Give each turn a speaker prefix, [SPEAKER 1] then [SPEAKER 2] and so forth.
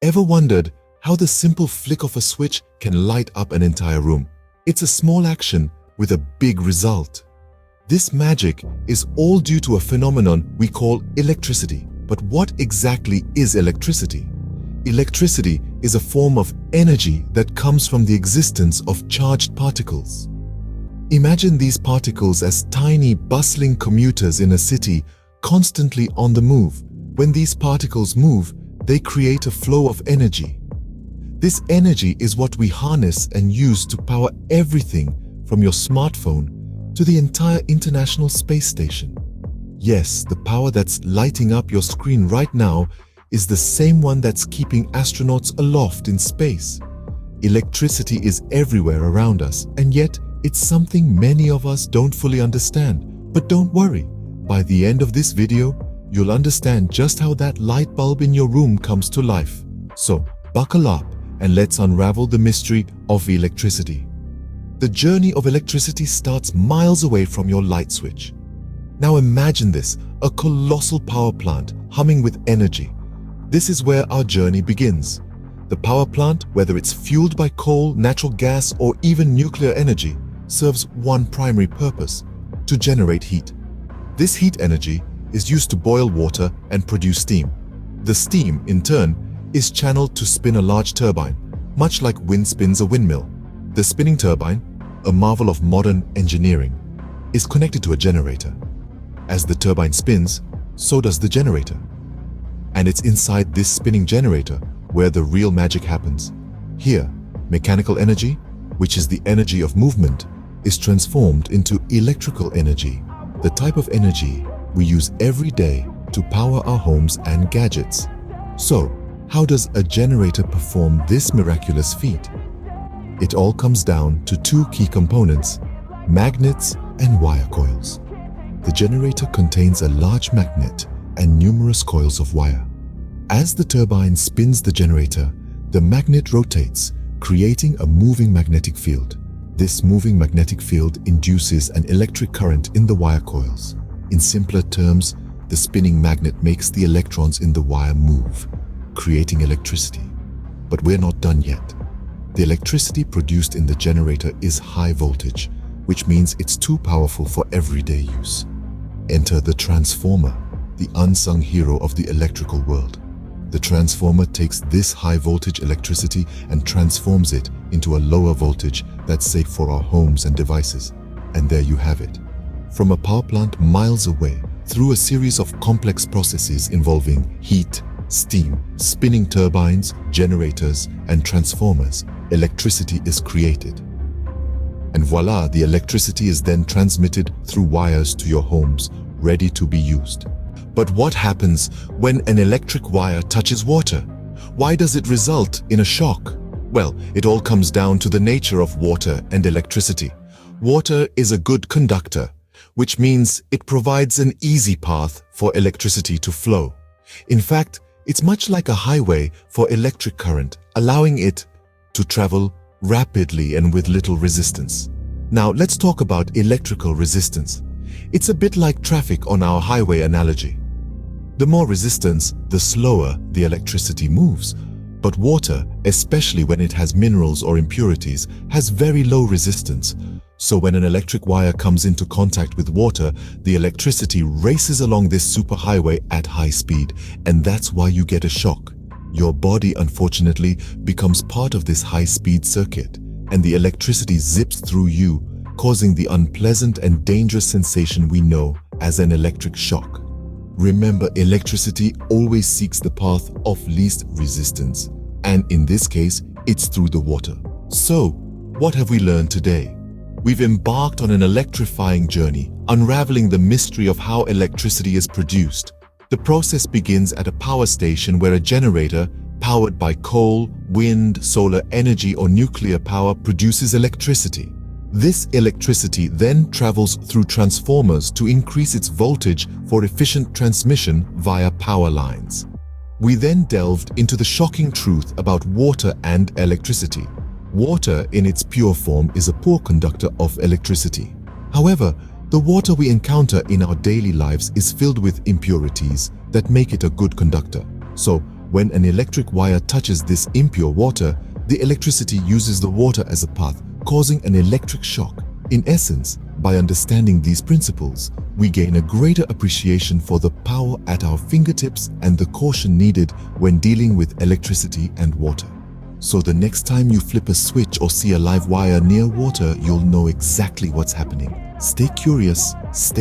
[SPEAKER 1] Ever wondered how the simple flick of a switch can light up an entire room? It's a small action with a big result. This magic is all due to a phenomenon we call electricity. But what exactly is electricity? Electricity is a form of energy that comes from the existence of charged particles. Imagine these particles as tiny, bustling commuters in a city, constantly on the move. When these particles move, they create a flow of energy. This energy is what we harness and use to power everything from your smartphone to the entire International Space Station. Yes, the power that's lighting up your screen right now is the same one that's keeping astronauts aloft in space. Electricity is everywhere around us, and yet it's something many of us don't fully understand. But don't worry, by the end of this video, you'll understand just how that light bulb in your room comes to life. So, buckle up and let's unravel the mystery of electricity. The journey of electricity starts miles away from your light switch. Now imagine this, a colossal power plant humming with energy. This is where our journey begins. The power plant, whether it's fueled by coal, natural gas, or even nuclear energy, serves one primary purpose: to generate heat. This heat energy is used to boil water and produce steam. The steam, in turn, is channeled to spin a large turbine, much like wind spins a windmill. The spinning turbine, a marvel of modern engineering, is connected to a generator. As the turbine spins, so does the generator. And it's inside this spinning generator where the real magic happens. Here, mechanical energy, which is the energy of movement, is transformed into electrical energy, the type of energy we use every day to power our homes and gadgets. So, how does a generator perform this miraculous feat? It all comes down to two key components: magnets and wire coils. The generator contains a large magnet and numerous coils of wire. As the turbine spins the generator, the magnet rotates, creating a moving magnetic field. This moving magnetic field induces an electric current in the wire coils. In simpler terms, the spinning magnet makes the electrons in the wire move, creating electricity. But we're not done yet. The electricity produced in the generator is high voltage, which means it's too powerful for everyday use. Enter the transformer, the unsung hero of the electrical world. The transformer takes this high voltage electricity and transforms it into a lower voltage that's safe for our homes and devices. And there you have it. From a power plant miles away, through a series of complex processes involving heat, steam, spinning turbines, generators, and transformers, electricity is created. And voila, the electricity is then transmitted through wires to your homes, ready to be used. But what happens when an electric wire touches water? Why does it result in a shock? Well, it all comes down to the nature of water and electricity. Water is a good conductor, which means it provides an easy path for electricity to flow. In fact, it's much like a highway for electric current, allowing it to travel rapidly and with little resistance. Now, let's talk about electrical resistance. It's a bit like traffic on our highway analogy. The more resistance, the slower the electricity moves. But water, especially when it has minerals or impurities, has very low resistance. So when an electric wire comes into contact with water, the electricity races along this superhighway at high speed, and that's why you get a shock. Your body, unfortunately, becomes part of this high-speed circuit, and the electricity zips through you, causing the unpleasant and dangerous sensation we know as an electric shock. Remember, electricity always seeks the path of least resistance, and in this case, it's through the water. So, what have we learned today? We've embarked on an electrifying journey, unraveling the mystery of how electricity is produced. The process begins at a power station where a generator, powered by coal, wind, solar energy, or nuclear power, produces electricity. This electricity then travels through transformers to increase its voltage for efficient transmission via power lines. We then delved into the shocking truth about water and electricity. Water in its pure form is a poor conductor of electricity. However, the water we encounter in our daily lives is filled with impurities that make it a good conductor. So, When an electric wire touches this impure water, the electricity uses the water as a path, causing an electric shock. In essence, by understanding these principles, we gain a greater appreciation for the power at our fingertips and the caution needed when dealing with electricity and water. So the next time you flip a switch or see a live wire near water, you'll know exactly what's happening. Stay curious, stay